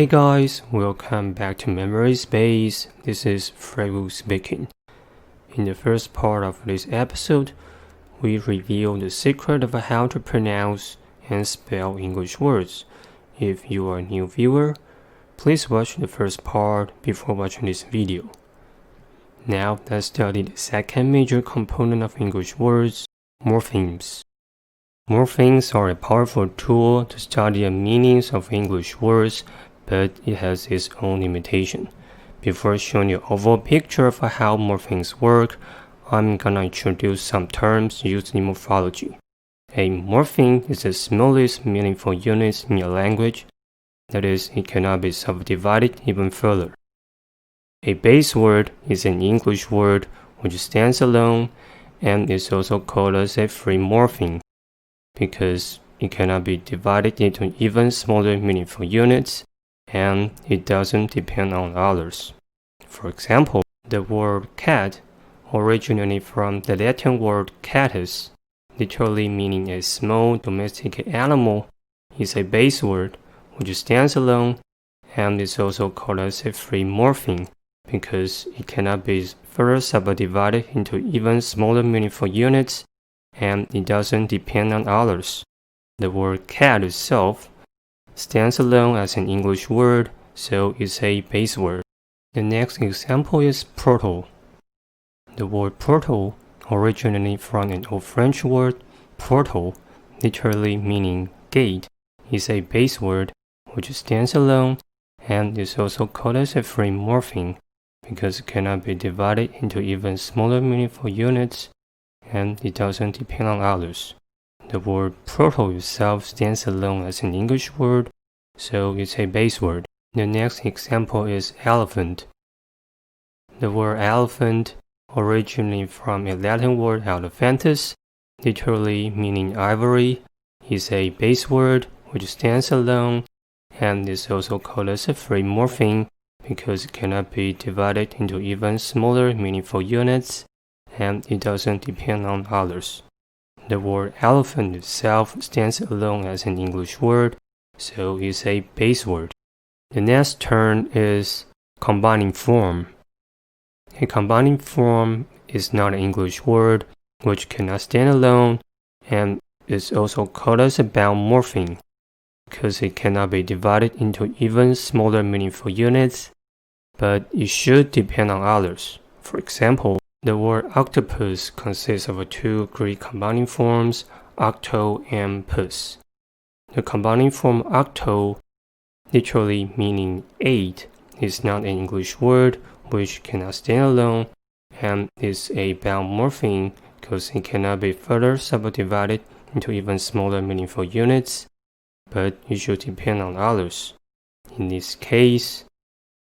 Hey guys, welcome back to Memory Space. This is Freiwu speaking. In the first part of this episode, we reveal the secret of how to pronounce and spell English words. If you are a new viewer, please watch the first part before watching this video. Now let's study the second major component of English words, morphemes. Morphemes are a powerful tool to study the meanings of English words, but it has its own limitation. Before showing you an overall picture of how morphemes work, I'm gonna introduce some terms used in morphology. A morpheme is the smallest meaningful unit in a language. That is, it cannot be subdivided even further. A base word is an English word which stands alone and is also called as a free morpheme, because it cannot be divided into even smaller meaningful units, and it doesn't depend on others. For example, the word cat, originating from the Latin word catus, literally meaning a small domestic animal, is a base word which stands alone and is also called as a free morpheme, because it cannot be further subdivided into even smaller meaningful units, and it doesn't depend on others. The word cat itself stands alone as an English word, so it's a base word. The next example is portal. The word portal, originating from an Old French word portal, literally meaning gate, is a base word which stands alone and is also called as a free morpheme, because it cannot be divided into even smaller meaningful units, and it doesn't depend on others. The word portal itself stands alone as an English word, so it's a base word. The next example is elephant. The word elephant, originating from a Latin word elephantus, literally meaning ivory, is a base word which stands alone and is also called as a free morpheme, because it cannot be divided into even smaller meaningful units, and it doesn't depend on others. The word elephant itself stands alone as an English word, so it's a base word. The next term is combining form. A combining form is not an English word which cannot stand alone, and is also called as a bound morpheme, because it cannot be divided into even smaller meaningful units, but it should depend on others. For example, the word octopus consists of two Greek combining forms, octo and pus. The combining form octo, literally meaning 8, is not an English word which cannot stand alone, and is a bound morpheme because it cannot be further subdivided into even smaller meaningful units, but it should depend on others. In this case,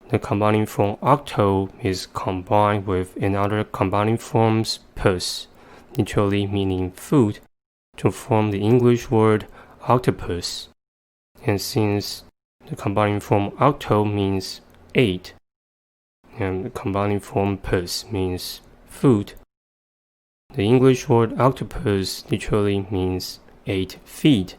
the combining form octo is combined with another combining form pus, literally meaning food, to form the English word octopus. And since the combining form octo means 8, and the combining form pus means food, the English word octopus literally means 8 feet.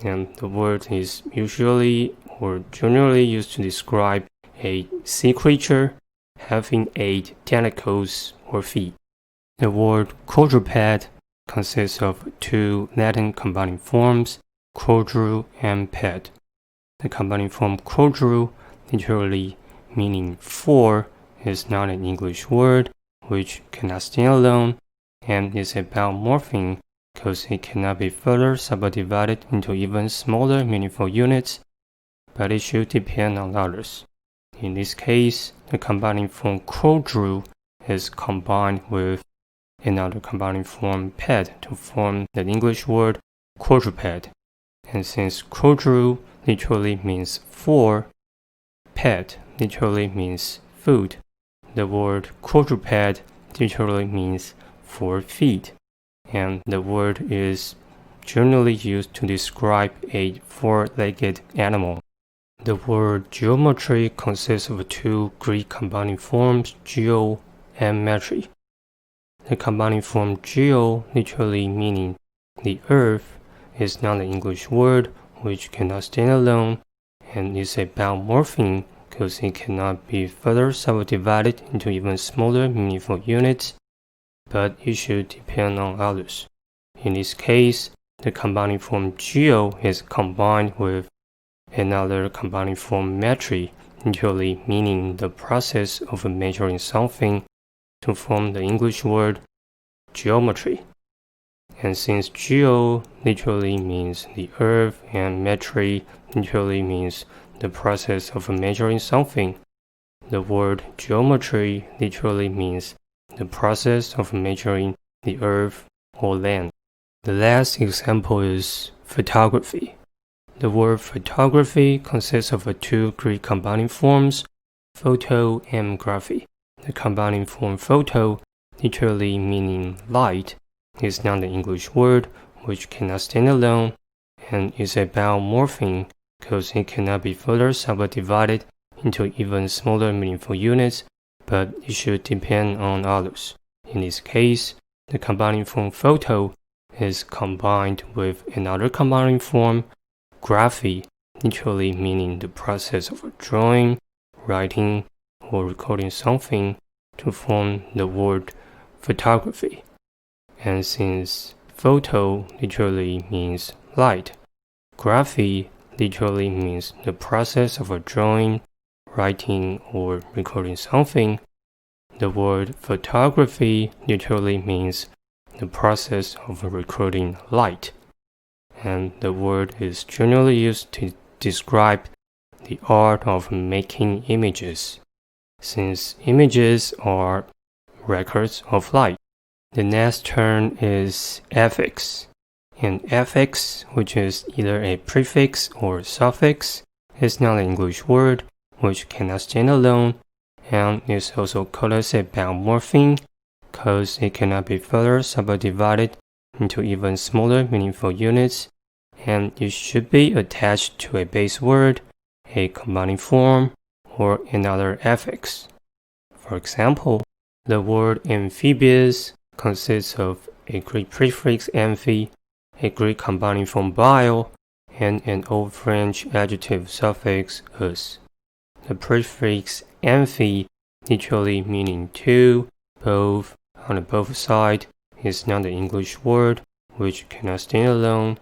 And the word is usually or generally used to describe a sea creature having 8 tentacles or feet. The word quadruped consists of two Latin combining forms, quadru and ped. The combining form quadru, literally meaning 4, is not an English word which cannot stand alone, and is a bound morpheme because it cannot be further subdivided into even smaller meaningful units, but it should depend on others. In this case, the combining form quadru is combined with another combining form ped to form the English word quadruped. And since quadru literally means 4, ped literally means food, the word quadruped literally means 4 feet, and the word is generally used to describe a 4-legged animal. The word geometry consists of two Greek combining forms, geo and metry. The combining form geo, literally meaning the earth, is not an English word which cannot stand alone, and is about morpheme because it cannot be further subdivided into even smaller meaningful units, but it should depend on others. In this case, the combining form geo is combined with another combining form metri, literally meaning the process of measuring something, to form the English word geometry. And since geo literally means the earth and metri literally means the process of measuring something, the word geometry literally means the process of measuring the earth or land. The last example is photography. The word photography consists of two Greek combining forms, photo and graphy. The combining form photo, literally meaning light, is not an English word which cannot stand alone and is about morpheme because it cannot be further subdivided into even smaller meaningful units, but it should depend on others. In this case, the combining form photo is combined with another combining form, graphy, literally meaning the process of drawing, writing, or recording something to form the word photography. And since photo literally means light, graphy literally means the process of drawing, writing, or recording something, the word photography literally means the process of recording light, and the word is generally used to describe the art of making images, since images are records of light. The next term is affix. An affix, which is either a prefix or suffix, is not an English word which cannot stand alone, and is also called as a bound morpheme because it cannot be further subdivided into even smaller meaningful units, and it should be attached to a base word, a combining form, or another affix. For example, the word amphibious consists of a Greek prefix amphi, a Greek combining form bio, and an Old French adjective suffix us. The prefix amphi, literally meaning two, both, on both sides, is not an English word which cannot stand alone,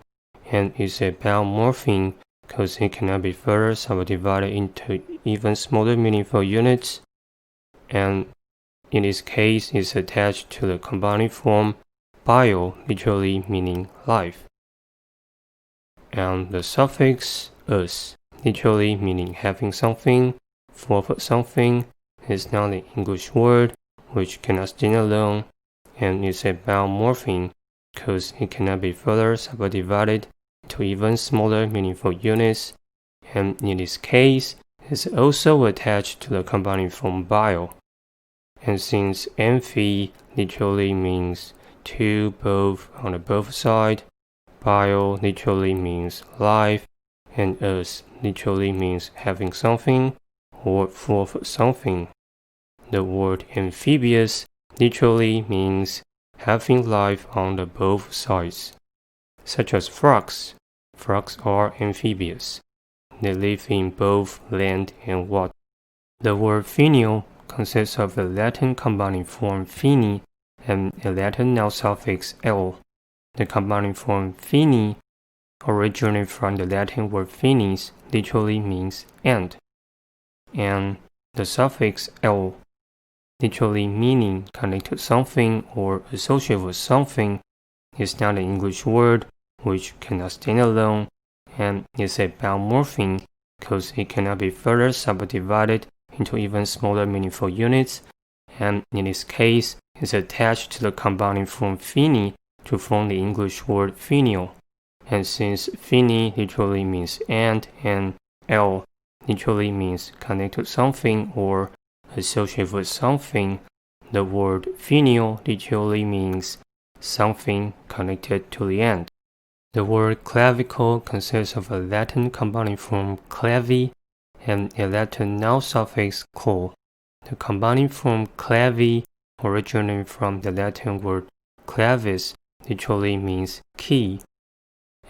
and is a bound morpheme because it cannot be further subdivided into even smaller meaningful units, and in this case is attached to the combining form bio, literally meaning life. And the suffix us, literally meaning having something, for something, is not an English word which cannot stand alone, and is a bound morpheme because it cannot be further subdivided to even smaller meaningful units, and in this case is also attached to the combining form bio. And since amphi literally means two, both, on both sides, bio literally means life, and us literally means having something or for something, the word amphibious literally means having life on the both sides, such as frogs. Frogs are amphibious. They live in both land and water. The word finial consists of a Latin combining form fini and a Latin noun suffix l. The combining form fini originated from the Latin word finis, literally means end, and the suffix l, literally meaning connected to something or associated with something, is not an English word which cannot stand alone, and is a bound morpheme because it cannot be further subdivided into even smaller meaningful units, and in this case is attached to the combining form fini to form the English word finial. And since fini literally means end and l literally means connected to something or associated with something, the word finial literally means something connected to the end. The word clavicle consists of a Latin combining form clavi and a Latin noun suffix col. The combining form clavi originated from the Latin word clavis, literally means key,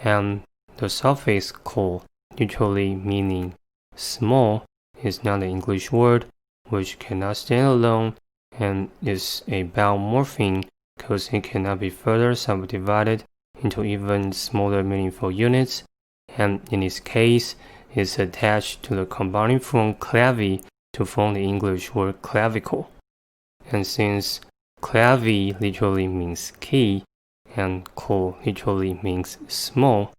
and the suffix col, literally meaning Small is not an English word which cannot stand alone and is a bound morpheme because it cannot be further subdivided into even smaller meaningful units, and in this case is attached to the combining form clavi to form the English word clavicle. And since clavi literally means key and col literally means small,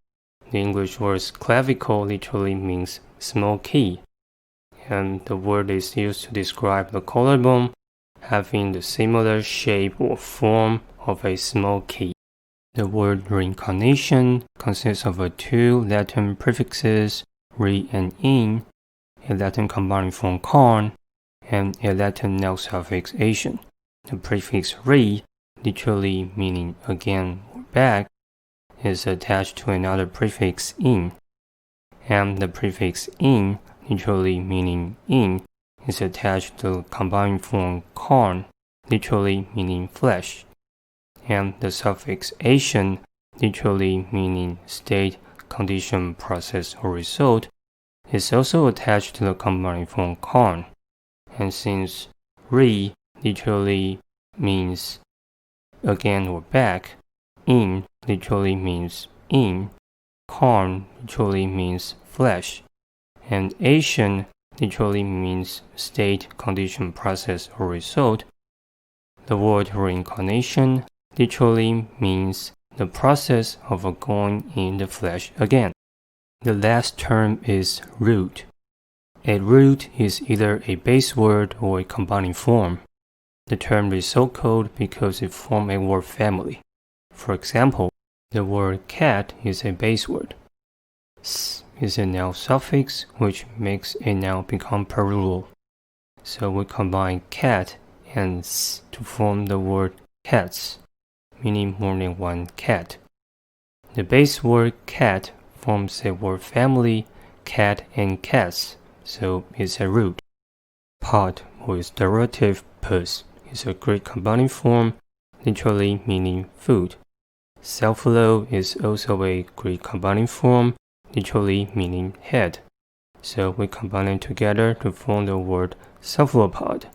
the English word clavicle literally means small key, and the word is used to describe the collarbone having the similar shape or form of a small key. The word reincarnation consists of two Latin prefixes, re and in, a Latin combining form con, and a Latin noun suffix ation. The prefix re, literally meaning again or back, is attached to another prefix in, and the prefix in, literally meaning in, is attached to the combining form con, literally meaning flesh, and the suffix ation, literally meaning state, condition, process, or result, is also attached to the combining form con. And since re literally means again or back, in literally means in, con literally means flesh, and ation literally means state, condition, process, or result, the word reincarnation literally means the process of going in the flesh again. The last term is root. A root is either a base word or a combining form. The term is so called because it forms a word family. For example, the word cat is a base word. S is a noun suffix which makes a noun become plural. So we combine cat and s to form the word cats, meaning more than one cat. The base word cat forms a word family, cat and cats, so it's a root. Pod, or its derivative pus, is a Greek combining form, literally meaning food. Cephalo is also a Greek combining form, literally meaning head. So we combine them together to form the word cephalopod.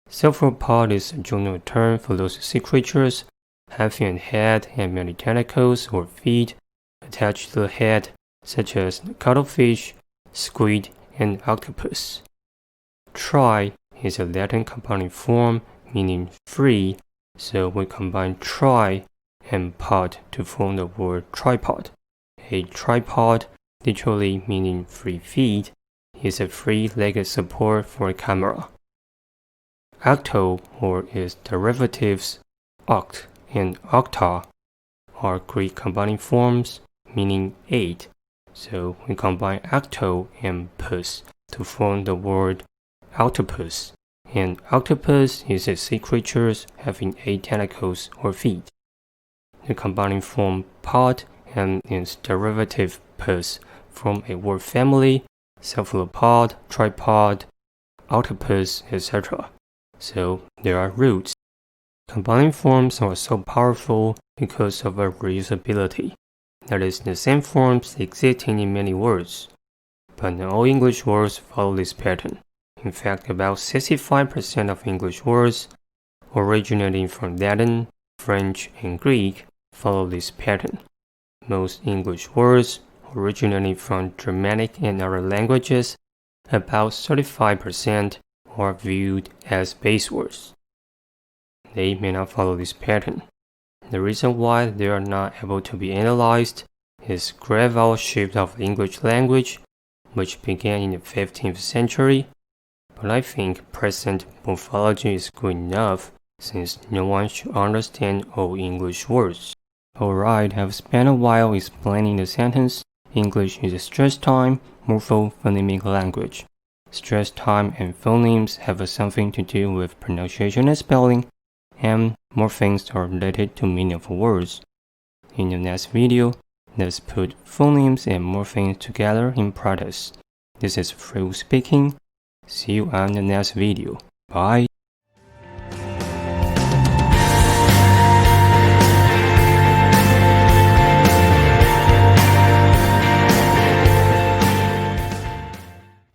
Cephalopod is a general term for those sea creatures having a head and many tentacles or feet attached to the head, such as the cuttlefish, squid, and octopus. Tri is a Latin combining form meaning free, so we combine tri and pod to form the word tripod. A tripod, literally meaning free feet, is a free-legged support for a camera. Octo, or its derivatives oct and octa, are Greek combining forms meaning 8, so we combine octo and pus to form the word octopus, and octopus is a sea creature having 8 tentacles or feet. The combining form pod and its derivative pus form a word family, cephalopod, tripod, octopus, etc. So there are roots. Combining forms are so powerful because of their reusability. That is, the same forms existing in many words. But not all English words follow this pattern. In fact, about 65% of English words originating from Latin, French, and Greek follow this pattern. Most English words originating from Germanic and other languages, about 35%, are viewed as base words. They may not follow this pattern. The reason why they are not able to be analyzed is gradual shift of the English language, which began in the 15th century, but I think present morphology is good enough since no one should understand all English words. Alright, I've spent a while explaining the sentence. English is a stress-time, morphophonemic language. Stress time and phonemes have something to do with pronunciation and spelling, and morphemes are related to meaning of words. In the next video, let's put phonemes and morphemes together in practice. This is Freud speaking. See you on the next video. Bye.